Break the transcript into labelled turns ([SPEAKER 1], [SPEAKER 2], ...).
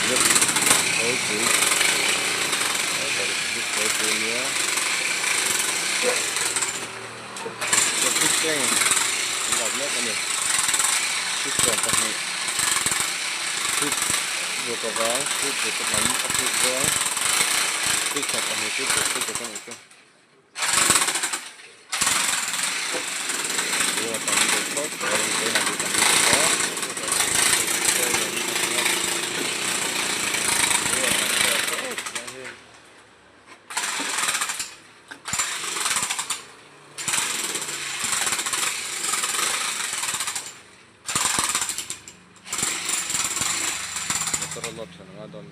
[SPEAKER 1] nước tối quý. Đây là nước tối quý nữa. Nước thích cái này. Chúng ta nước này. Thích còn còn này. Thích vừa có váng, thích vừa có bánh, thích váng. Thích còn còn này, thích vừa có này cơ. Đây là tầm được tốt, đây là được tầm được tốt. Terlalu lopsan, nggak don.